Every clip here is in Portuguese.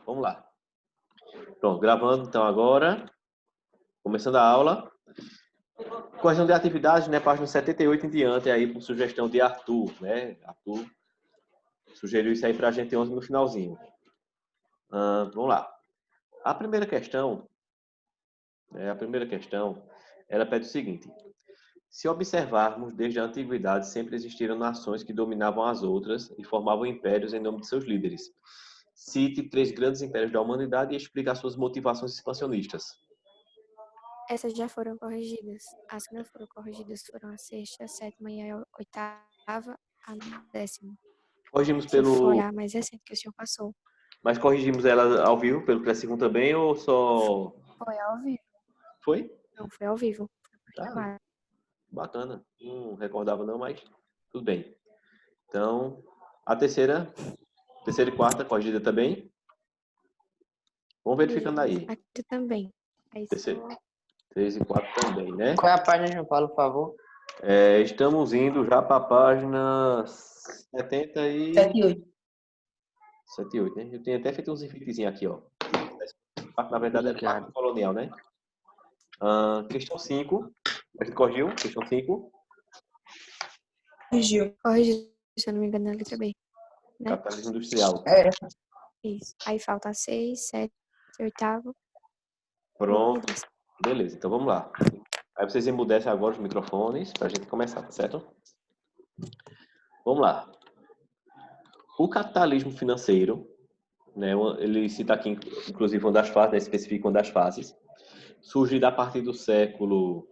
Vamos lá. Pronto, gravando então agora. Começando a aula. Correção de atividades, né? Página 78 em diante, aí por sugestão de Arthur, né? Arthur sugeriu isso aí pra gente ontem no finalzinho. Vamos lá. A primeira questão, ela pede o seguinte. Se observarmos, desde a antiguidade sempre existiram nações que dominavam as outras e formavam impérios em nome de seus líderes. Cite 3 grandes impérios da humanidade e explique as suas motivações expansionistas. Essas já foram corrigidas. As que não foram corrigidas foram a sexta, a sétima e a oitava, a décima. Corrigimos Se foi pelo... a mais recente que o senhor passou. Mas corrigimos ela ao vivo pelo Crescimento também ou só... Foi ao vivo. Foi? Não, foi ao vivo. Foi por Tá, chamada. bacana. Não recordava não, mas tudo bem. Então, a terceira e quarta corrigida também. Vamos verificando aí. Aqui também. Aí Terceira, só 3 e 4 também, né? Qual é a página, João Paulo, por favor? Estamos indo já para a página 70 e... 7 e 8. 7 e 8, né? Eu tenho até feito uns enfeitezinhos aqui, ó. Na verdade é parte colonial, né? Questão 5. A gente corrigiu? Questão 5. Corrigiu. corrigido, se eu não me engano, na letra B. Né? Capitalismo industrial. Isso. Aí falta a 6, 7, oitavo. Pronto. Beleza, então vamos lá. Aí vocês emudecem agora os microfones para a gente começar, tá certo? Vamos lá. O capitalismo financeiro, né, ele cita aqui, inclusive, uma das fases, né, especifica uma das fases, surge a partir do século...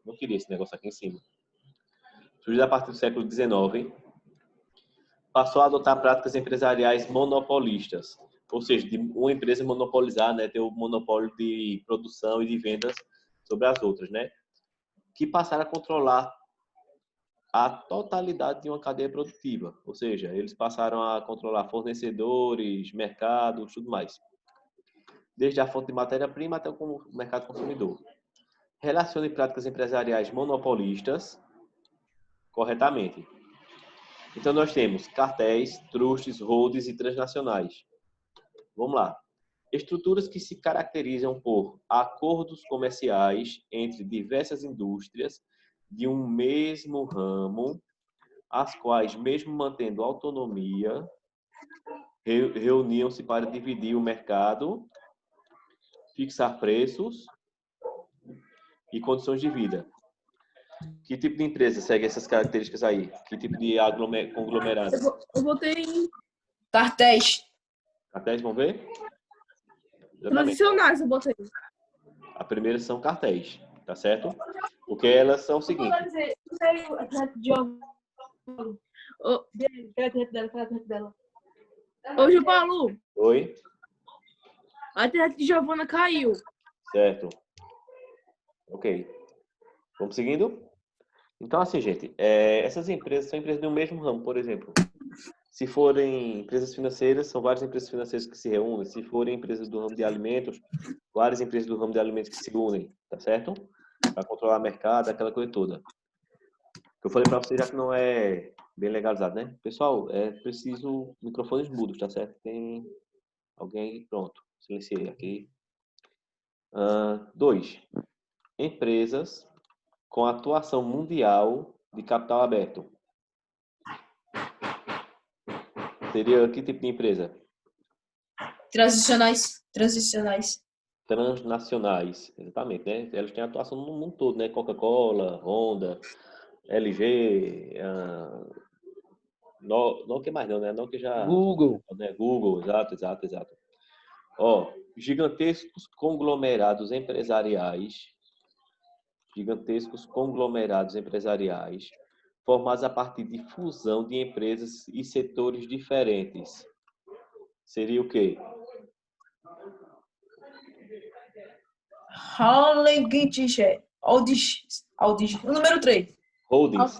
Não queria esse negócio aqui em cima. Surge a partir do século XIX, passou a adotar práticas empresariais monopolistas, ou seja, de uma empresa monopolizar, né, ter o monopólio de produção e de vendas sobre as outras, né, que passaram a controlar a totalidade de uma cadeia produtiva, ou seja, eles passaram a controlar fornecedores, mercados, tudo mais, desde a fonte de matéria-prima até o mercado consumidor. Relacione práticas empresariais monopolistas corretamente. Então, nós temos cartéis, trustes, holdings e transnacionais. Vamos lá. Estruturas que se caracterizam por acordos comerciais entre diversas indústrias de um mesmo ramo, as quais, mesmo mantendo autonomia, reuniam-se para dividir o mercado, fixar preços e condições de vida. Que tipo de empresa segue essas características aí? Que tipo de conglomerado? Eu botei cartéis. Cartéis, vamos ver? Exatamente. Tradicionais, eu botei. A primeira são cartéis, tá certo? Porque elas são o seguinte. Ô, João Paulo, Oi? a internet de Giovana caiu. Certo. Ok. Vamos seguindo? Então, assim, gente, essas empresas são empresas do mesmo ramo, por exemplo. Se forem empresas financeiras, são várias empresas financeiras que se reúnem. Se forem empresas do ramo de alimentos, várias empresas do ramo de alimentos que se unem, tá certo? Para controlar o mercado, aquela coisa toda. Eu falei para vocês já que não é bem legalizado, né? Pessoal, é preciso microfones mudos, tá certo? Tem alguém aí? Pronto. Silenciei aqui. 2. Empresas com atuação mundial de capital aberto. Seria que tipo de empresa? Transicionais. Transnacionais, exatamente, né? Elas têm atuação no mundo todo, né? Coca-Cola, Honda, LG, Nokia mais não, né? Nokia já... Google. Né? Google, exato. Ó, gigantescos conglomerados empresariais formados a partir de fusão de empresas e setores diferentes. Seria o quê? O número 3. Holdings.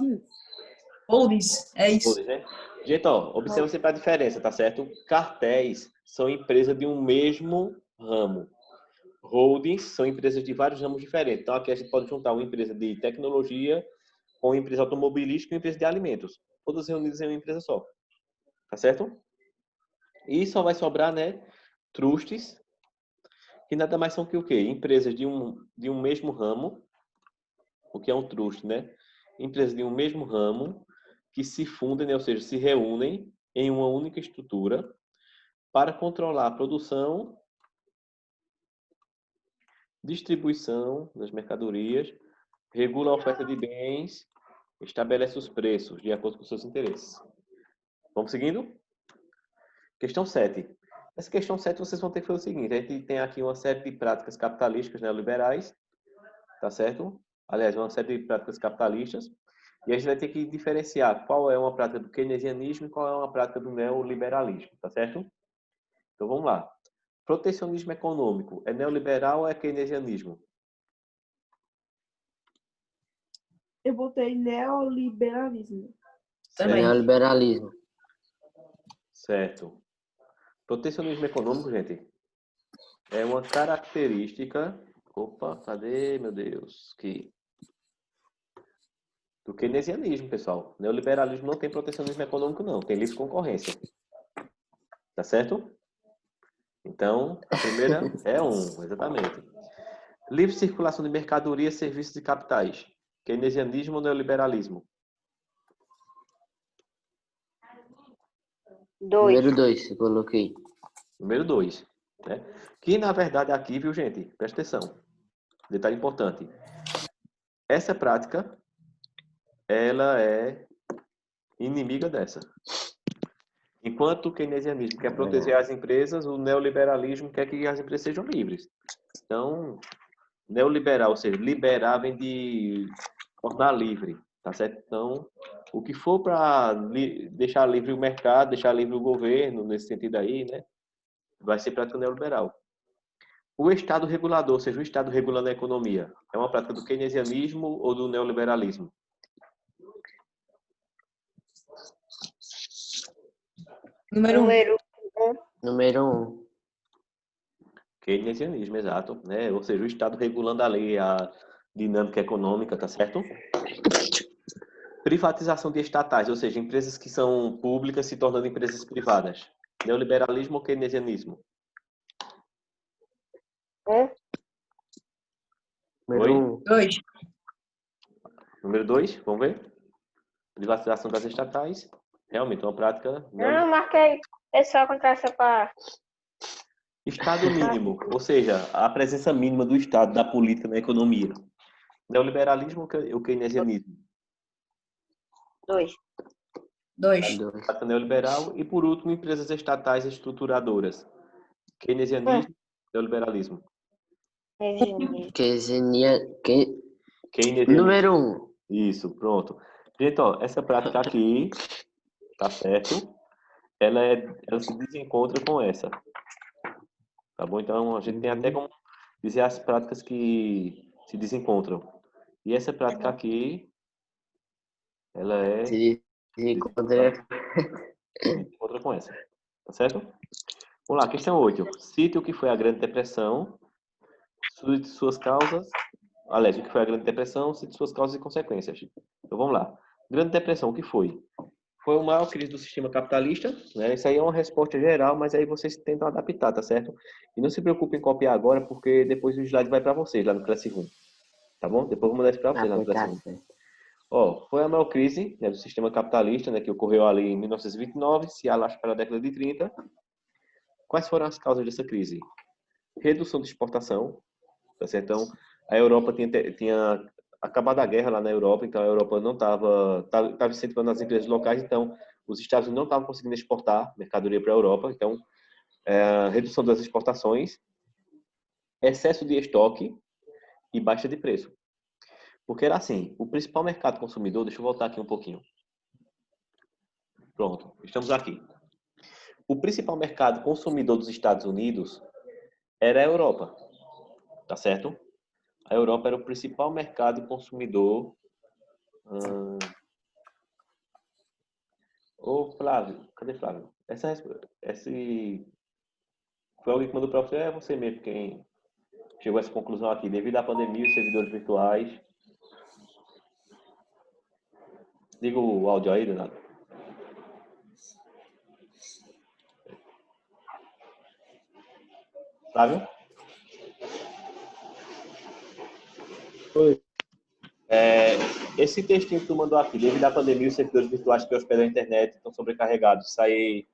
Holdings. É isso. Holdings, né? Gente, ó, observa sempre a diferença, tá certo? Cartéis são empresas de um mesmo ramo. Holdings são empresas de vários ramos diferentes. Então, aqui a gente pode juntar uma empresa de tecnologia com uma empresa automobilística e uma empresa de alimentos. Todas reunidas em uma empresa só. Tá certo? E só vai sobrar, né, trusts, que nada mais são que o quê? Empresas de um mesmo ramo, o que é um trust, né? Empresas de um mesmo ramo que se fundem, né? Ou seja, se reúnem em uma única estrutura para controlar a produção, distribuição das mercadorias, regula a oferta de bens, estabelece os preços de acordo com seus interesses. Vamos seguindo? Questão 7. Essa questão 7 vocês vão ter que fazer o seguinte: a gente tem aqui uma série de práticas capitalísticas neoliberais, tá certo? Aliás, uma série de práticas capitalistas, e a gente vai ter que diferenciar qual é uma prática do keynesianismo e qual é uma prática do neoliberalismo, tá certo? Então vamos lá. Protecionismo econômico é neoliberal ou é keynesianismo? Eu botei neoliberalismo. Também. Neoliberalismo. Certo. Protecionismo econômico, gente, é uma característica... Opa, cadê, meu Deus? Do keynesianismo, pessoal. Neoliberalismo não tem protecionismo econômico, não. Tem livre concorrência. Tá certo? Então, a primeira é exatamente. Livre circulação de mercadorias, serviços e capitais. Keynesianismo ou neoliberalismo? Número 2, eu coloquei. Número 2. Né? Que, na verdade, aqui, viu, gente? Presta atenção. Detalhe importante. Essa prática, ela é inimiga dessa. Enquanto o keynesianismo quer proteger as empresas, o neoliberalismo quer que as empresas sejam livres. Então, neoliberal, ou seja, liberar vem de tornar livre, tá certo? Então, o que for para deixar livre o mercado, deixar livre o governo, nesse sentido aí, né, vai ser prática neoliberal. O Estado regulador, ou seja, o Estado regulando a economia, é uma prática do keynesianismo ou do neoliberalismo? Número 1. Número 1. Keynesianismo, exato, né? Ou seja, o Estado regulando a lei, a dinâmica econômica, tá certo? Privatização de estatais, ou seja, empresas que são públicas se tornando empresas privadas. Neoliberalismo ou keynesianismo? Número Oi? 1. 2. Número 2, vamos ver? Privatização das estatais. Realmente, uma prática... Não, marquei. É só contar essa parte. Estado mínimo, ou seja, a presença mínima do Estado, da política na economia. Neoliberalismo ou keynesianismo? 2. 2. 2. Prática neoliberal. E, por último, empresas estatais estruturadoras. Keynesianismo, neoliberalismo. Keynesianismo. Número 1. Isso, pronto. Gente, ó, essa prática aqui, tá certo? Ela se desencontra com essa. Tá bom? Então, a gente tem até como dizer as práticas que se desencontram. E essa prática aqui, ela Se encontra... desencontra com essa. Tá certo? Vamos lá, questão 8. Cite o que foi a Grande Depressão, suas causas. Aliás, o que foi a Grande Depressão, cite suas causas e consequências. Então, vamos lá. Grande Depressão, o que foi? Foi uma maior crise do sistema capitalista, né? Isso aí é uma resposta geral, mas aí vocês tentam adaptar, tá certo? E não se preocupem em copiar agora, porque depois o slide vai para vocês lá no Classroom, tá bom? Depois eu vou mandar isso para vocês lá no Classroom. Ó, foi a maior crise, né, do sistema capitalista, né, que ocorreu ali em 1929, se alastra para a década de 30. Quais foram as causas dessa crise? Redução de exportação, tá certo? Então, a Europa tinha acabado a guerra lá na Europa, então a Europa não estava incentivando as empresas locais, então os Estados Unidos não estavam conseguindo exportar mercadoria para a Europa, então redução das exportações, excesso de estoque e baixa de preço. Porque era assim, o principal mercado consumidor, deixa eu voltar aqui um pouquinho. Pronto, estamos aqui. O principal mercado consumidor dos Estados Unidos era a Europa, tá certo? A Europa era o principal mercado consumidor. Ô, Flávio, cadê Flávio? Esse foi alguém que mandou para você, é você mesmo quem chegou a essa conclusão aqui. Devido à pandemia, os servidores virtuais. Liga o áudio aí, Renato. Flávio? Oi. Esse textinho que tu mandou aqui, devido à pandemia, os servidores virtuais que hospedam a internet estão sobrecarregados. Isso aí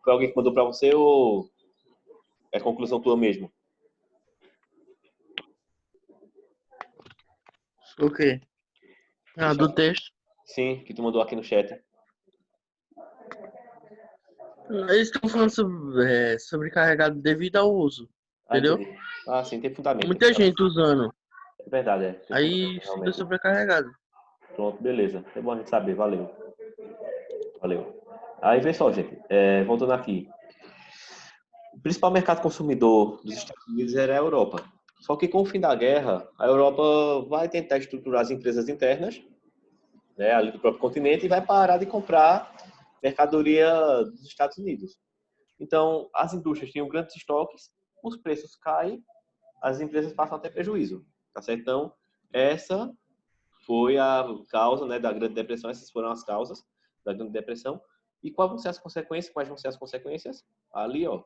foi alguém que mandou para você ou é conclusão tua mesmo? O quê? Ah, do texto. Sim, que tu mandou aqui no chat. Eles estão falando sobrecarregado devido ao uso. Ah, Entendeu? entendi. Ah, sim, tem fundamento. Muita gente usando. É verdade, é. Tem Aí fundamento, fica realmente. sobrecarregado. Pronto, beleza. É bom a gente saber. Valeu. Valeu. Aí, vê só, gente. Voltando aqui. O principal mercado consumidor dos Estados Unidos era a Europa. Só que com o fim da guerra, a Europa vai tentar estruturar as empresas internas, né, ali do próprio continente, e vai parar de comprar mercadoria dos Estados Unidos. Então, as indústrias tinham grandes estoques, os preços caem, as empresas passam a ter prejuízo. Tá certo? Então, essa foi a causa, né, da Grande Depressão, essas foram as causas da Grande Depressão. E quais vão ser as consequências? Quais vão ser as consequências? Ali, ó.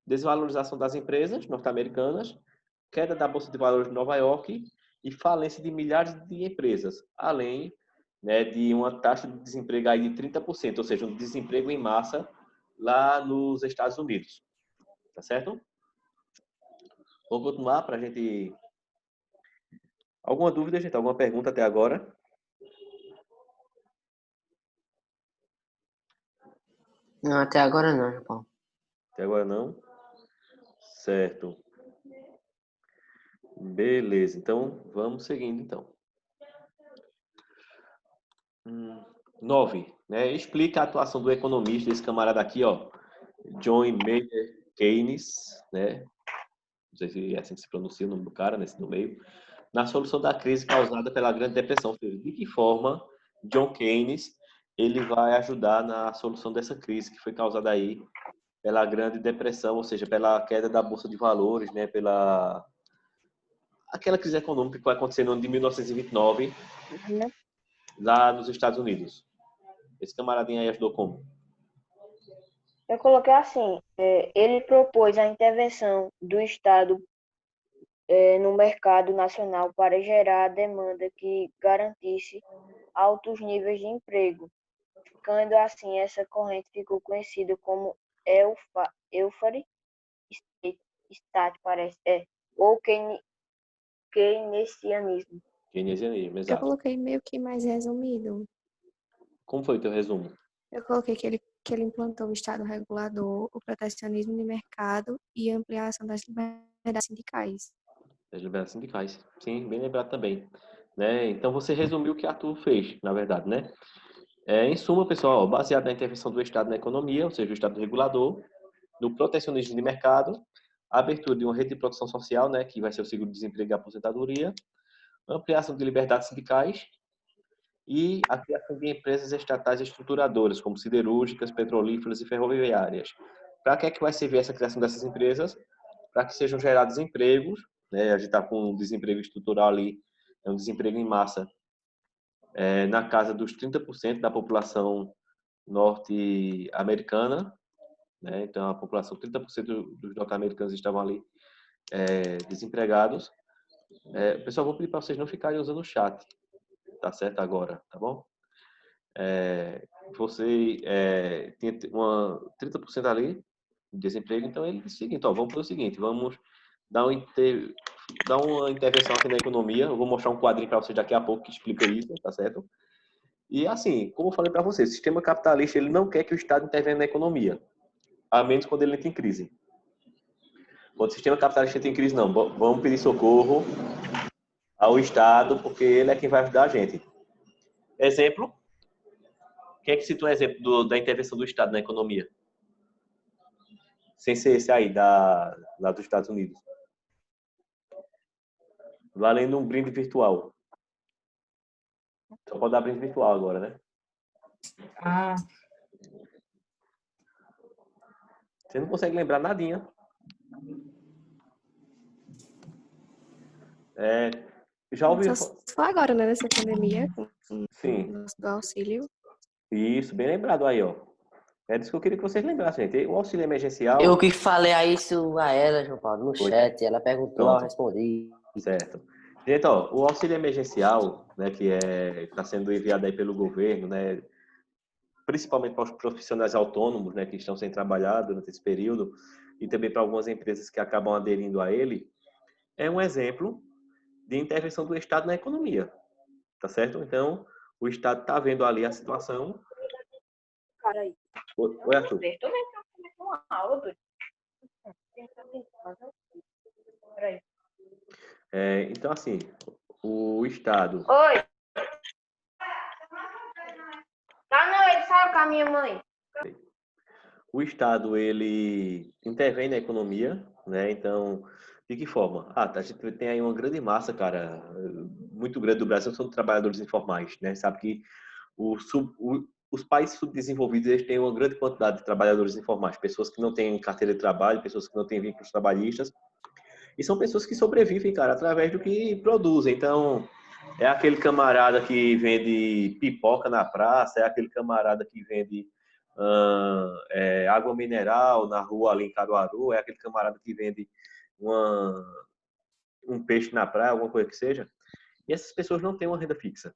Desvalorização das empresas norte-americanas, queda da Bolsa de Valores de Nova York e falência de milhares de empresas, além, né, de uma taxa de desemprego aí de 30%, ou seja, um desemprego em massa lá nos Estados Unidos. Tá certo? Vamos continuar para a gente... Alguma dúvida, gente? Alguma pergunta até agora? Não, até agora não, Japão. Até agora não? Certo. Beleza, então vamos seguindo então. 9, né? Explica a atuação do economista, esse camarada aqui, ó, John Maynard Keynes, né? Não sei se é assim que se pronuncia o nome do cara, nesse no meio, na solução da crise causada pela Grande Depressão. Ou seja, de que forma John Keynes ele vai ajudar na solução dessa crise que foi causada aí pela Grande Depressão, ou seja, pela queda da Bolsa de Valores, né? Pela aquela crise econômica que vai acontecer no ano de 1929 lá nos Estados Unidos. Esse camaradinho aí ajudou como? Eu coloquei assim, ele propôs a intervenção do Estado no mercado nacional para gerar a demanda que garantisse altos níveis de emprego. Ficando assim, essa corrente ficou conhecida como Welfare State, parece, ou keynesianismo. Keynesianismo, Eu exato. coloquei meio que mais resumido. Como foi o teu resumo? Eu coloquei que ele implantou o Estado regulador, o protecionismo de mercado e a ampliação das liberdades sindicais. Das liberdades sindicais. Sim, bem lembrado também. Né? Então, você resumiu o que Arthur fez, na verdade, né? Em suma, pessoal, baseado na intervenção do Estado na economia, ou seja, o Estado regulador, no protecionismo de mercado, a abertura de uma rede de proteção social, né, que vai ser o seguro-desemprego e a aposentadoria, ampliação de liberdades sindicais e a criação de empresas estatais estruturadoras, como siderúrgicas, petrolíferas e ferroviárias. Para que é que vai servir essa criação dessas empresas? Para que sejam gerados empregos, né? A gente está com um desemprego estrutural ali, é um desemprego em massa, na casa dos 30% da população norte-americana, né? Então, a população, 30% dos norte-americanos estavam ali desempregados. Pessoal, vou pedir para vocês não ficarem usando o chat, tá certo agora, tá bom? Você tinha 30% ali de desemprego, então ele disse o seguinte, ó, vamos fazer o seguinte, vamos dar uma intervenção aqui na economia, eu vou mostrar um quadrinho para vocês daqui a pouco que explica isso, tá certo? E assim, como eu falei para vocês, o sistema capitalista ele não quer que o Estado intervenha na economia, a menos quando ele entra em crise. Quando o sistema capitalista entra em crise, não, vamos pedir socorro ao Estado, porque ele é quem vai ajudar a gente. Exemplo, quem é que cita um exemplo da intervenção do Estado na economia? Sem ser esse aí, lá dos Estados Unidos. Valendo um brinde virtual. Só pode dar brinde virtual agora, né? Ah, Você não consegue lembrar nadinha. Já ouviu? Só foi agora, né, nessa pandemia, com Sim. o nosso do auxílio. Isso, bem lembrado aí, ó. É disso que eu queria que vocês lembrassem, gente. O auxílio emergencial... Eu que falei isso a ela, João Paulo, no Foi. chat. Ela perguntou, eu Pronto. respondi. Certo. Gente, ó, o auxílio emergencial, né, que está sendo enviado aí pelo governo, né, principalmente para os profissionais autônomos, né, que estão sem trabalhar durante esse período, e também para algumas empresas que acabam aderindo a ele, é um exemplo de intervenção do Estado na economia, tá certo? Então, o Estado está vendo ali a situação. Cara aí. Oi, Arthur. Tô vendo que eu uma aula, doido. Peraí. Então, assim, o Estado... Oi! Tá, não, ele saiu com a minha mãe. O Estado, ele intervém na economia, né? Então, de que forma? A gente tem aí uma grande massa, cara, muito grande do Brasil, são trabalhadores informais, né? Sabe que os países subdesenvolvidos, eles têm uma grande quantidade de trabalhadores informais, pessoas que não têm carteira de trabalho, pessoas que não têm vínculos trabalhistas, e são pessoas que sobrevivem, cara, através do que produzem. Então, é aquele camarada que vende pipoca na praça, é aquele camarada que vende água mineral na rua ali em Caruaru, é aquele camarada que vende um peixe na praia, alguma coisa que seja. E essas pessoas não têm uma renda fixa.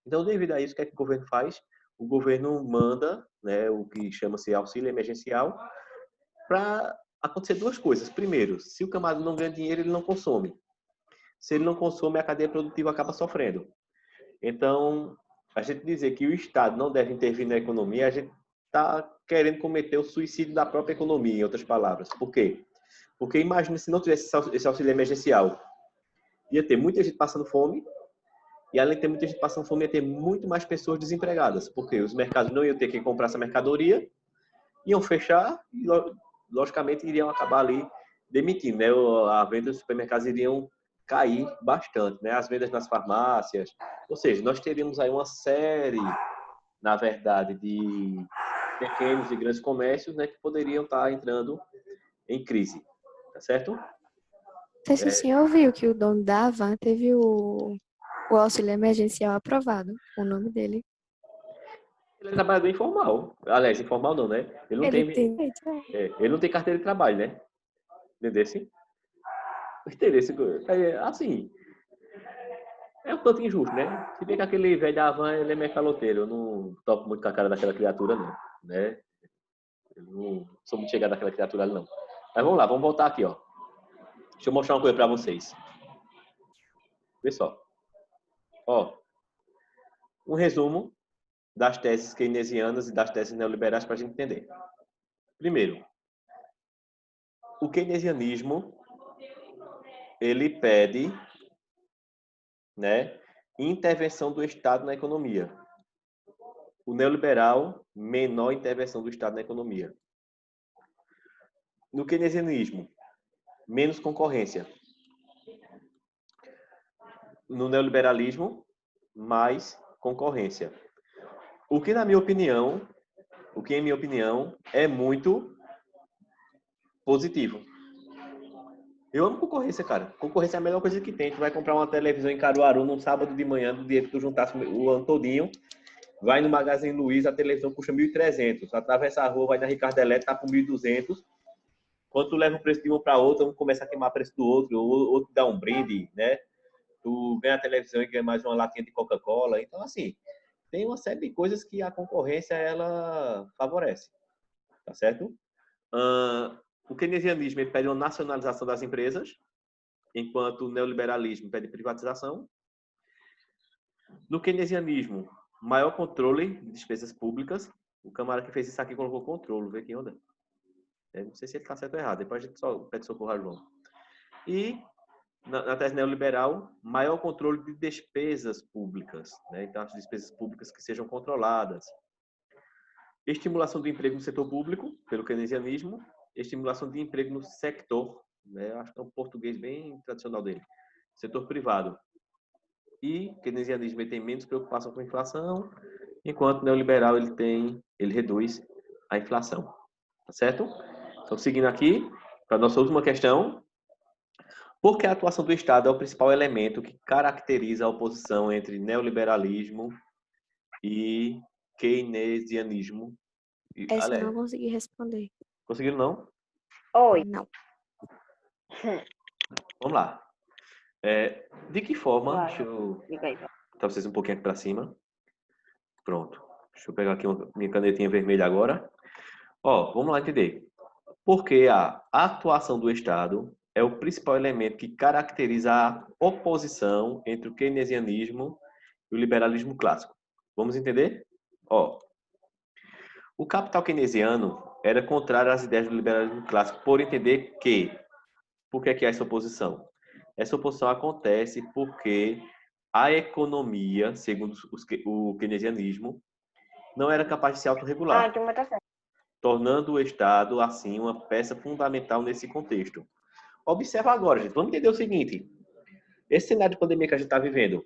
Então, devido a isso, o que é que o governo faz? O governo manda, né, o que chama-se auxílio emergencial, para acontecer duas coisas. Primeiro, se o camarada não ganha dinheiro, ele não consome. Se ele não consome, a cadeia produtiva acaba sofrendo. Então, a gente dizer que o Estado não deve intervir na economia, a gente está querendo cometer o suicídio da própria economia, em outras palavras. Por quê? Porque imagina se não tivesse esse auxílio emergencial. Ia ter muita gente passando fome, e além de ter muita gente passando fome, ia ter muito mais pessoas desempregadas. Porque os mercados não iam ter que comprar essa mercadoria, iam fechar e, logicamente, iriam acabar ali demitindo, né? A venda dos supermercados iriam cair bastante, né? As vendas nas farmácias. Ou seja, nós teríamos aí uma série, na verdade, de pequenos e grandes comércios, né, que poderiam estar entrando em crise, tá certo? Não sei se o senhor viu que o dono da Havan teve o auxílio emergencial aprovado, o nome dele. Ele é trabalhador informal. Aliás, informal não, né? Ele não Ele tem, tem direito, né? ele não tem carteira de trabalho, né? Entendesse? Entendesse? Assim, é um tanto injusto, né? Se bem que aquele velho da Havan, ele é meio caloteiro. Eu não topo muito com a cara daquela criatura, não. Né? Eu não sou muito chegado naquela criatura ali, não. Mas vamos lá, vamos voltar aqui, ó. Deixa eu mostrar uma coisa para vocês. Pessoal, ó, um resumo das teses keynesianas e das teses neoliberais para a gente entender. Primeiro, o keynesianismo, ele pede, né, intervenção do Estado na economia. O neoliberal, menor intervenção do Estado na economia. No keynesianismo, menos concorrência. No neoliberalismo, mais concorrência. O que, em minha opinião, é muito positivo. Eu amo concorrência, cara. Concorrência é a melhor coisa que tem. Tu vai comprar uma televisão em Caruaru num sábado de manhã, do dia que tu juntasse o ano todinho, vai no Magazine Luiza, a televisão custa 1.300. Atravessa a rua, vai na Ricardo Eletro, tá por 1.200. Quando tu leva o preço de um para outro, um começa a queimar o preço do outro, o outro dá um brinde, né? Tu ganha a televisão e ganha mais uma latinha de Coca-Cola. Então, assim, tem uma série de coisas que a concorrência, ela favorece. Tá certo? O keynesianismo ele pede uma nacionalização das empresas, enquanto o neoliberalismo pede privatização. No keynesianismo, maior controle de despesas públicas. O camarada que fez isso aqui colocou controle, vê que onda. Não sei se ele está certo ou errado, depois a gente só pede socorro a João. E, na tese neoliberal, maior controle de despesas públicas, né? Então, as despesas públicas que sejam controladas. Estimulação do emprego no setor público, pelo keynesianismo. Estimulação de emprego no sector, né? Acho que é um português bem tradicional dele. Setor privado. E o keynesianismo ele tem menos preocupação com a inflação, enquanto o neoliberal ele reduz a inflação. Tá certo? Então, seguindo aqui, para a nossa última questão. Por que a atuação do Estado é o principal elemento que caracteriza a oposição entre neoliberalismo e keynesianismo Essa eu não consegui responder. Conseguiram não? Oi. Não. Vamos lá. De que forma, Vai. deixa eu Diga aí. botar vocês um pouquinho aqui para cima. Pronto. Deixa eu pegar aqui minha canetinha vermelha agora. Ó, vamos lá entender. Porque a atuação do Estado é o principal elemento que caracteriza a oposição entre o keynesianismo e o liberalismo clássico. Vamos entender? Ó, o capital keynesiano era contrário às ideias do liberalismo clássico, por entender que... Por que há essa oposição? Essa oposição acontece porque a economia, segundo o keynesianismo, não era capaz de se autorregular, Então tá certo. tornando o Estado, assim, uma peça fundamental nesse contexto. Observa agora, gente. Vamos entender o seguinte. Esse cenário de pandemia que a gente está vivendo,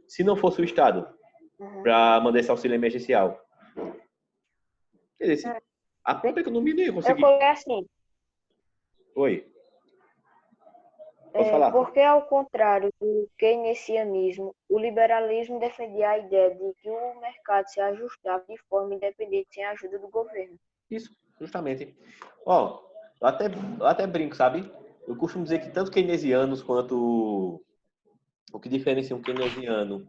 se não fosse o Estado para mandar esse auxílio emergencial, quer dizer, a própria economia não ia Eu conseguir. coloquei assim. Oi. Pode falar. Porque, ao contrário do keynesianismo, o liberalismo defendia a ideia de que o mercado se ajustava de forma independente sem a ajuda do governo. Isso, justamente. Ó, eu até brinco, sabe? Eu costumo dizer que tanto keynesianos quanto o que diferencia um keynesiano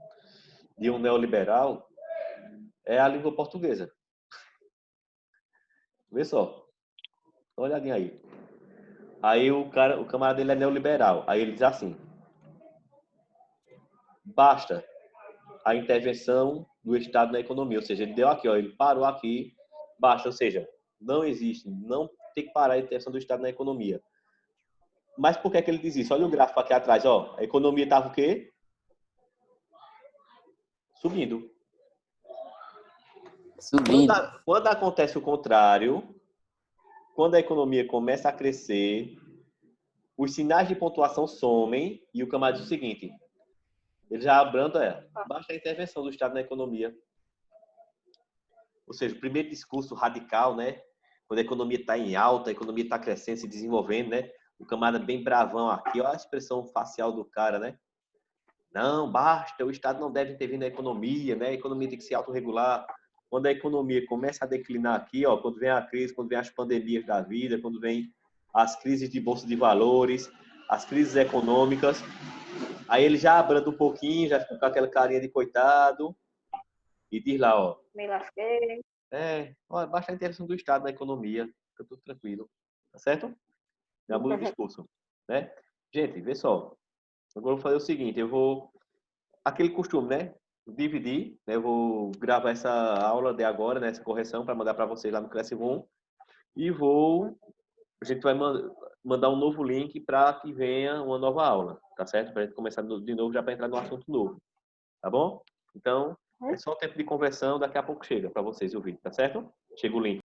de um neoliberal é a língua portuguesa. Vê só. Dá uma olhadinha aí. Aí o camarada dele é neoliberal. Aí ele diz assim: basta a intervenção do Estado na economia. Ou seja, ele deu aqui, ó, ele parou aqui, basta. Ou seja, não existe, não tem que parar a intervenção do Estado na economia. Mas por que ele diz isso? Olha o gráfico aqui atrás, ó. A economia estava o quê? Subindo. Subindo. Quando acontece o contrário, quando a economia começa a crescer, os sinais de pontuação somem e o camarada diz o seguinte: ele já abranda, baixa a intervenção do Estado na economia. Ou seja, o primeiro discurso radical, né? Quando a economia está em alta, a economia está crescendo, se desenvolvendo, né? O camarada bem bravão aqui, olha a expressão facial do cara, né? Não, basta, o Estado não deve intervir na economia, né? A economia tem que se autorregular. Quando a economia começa a declinar aqui, ó, quando vem a crise, quando vem as pandemias da vida, quando vem as crises de bolsa de valores, as crises econômicas, aí ele já abranda um pouquinho, já fica com aquela carinha de coitado e diz lá, ó, Me lasquei. olha, basta a intervenção do Estado na economia, fica tudo tranquilo, tá certo? Já muda o discurso, né? Gente, vê só. Agora eu vou fazer o seguinte, eu vou... Aquele costume, né? Dividir, né? Eu vou gravar essa aula de agora, né? Essa correção para mandar para vocês lá no Classroom. E a gente vai mandar um novo link para que venha uma nova aula, tá certo? Para a gente começar de novo, já para entrar no assunto novo, tá bom? Então, é só o tempo de conversão, daqui a pouco chega para vocês o vídeo, tá certo? Chega o link.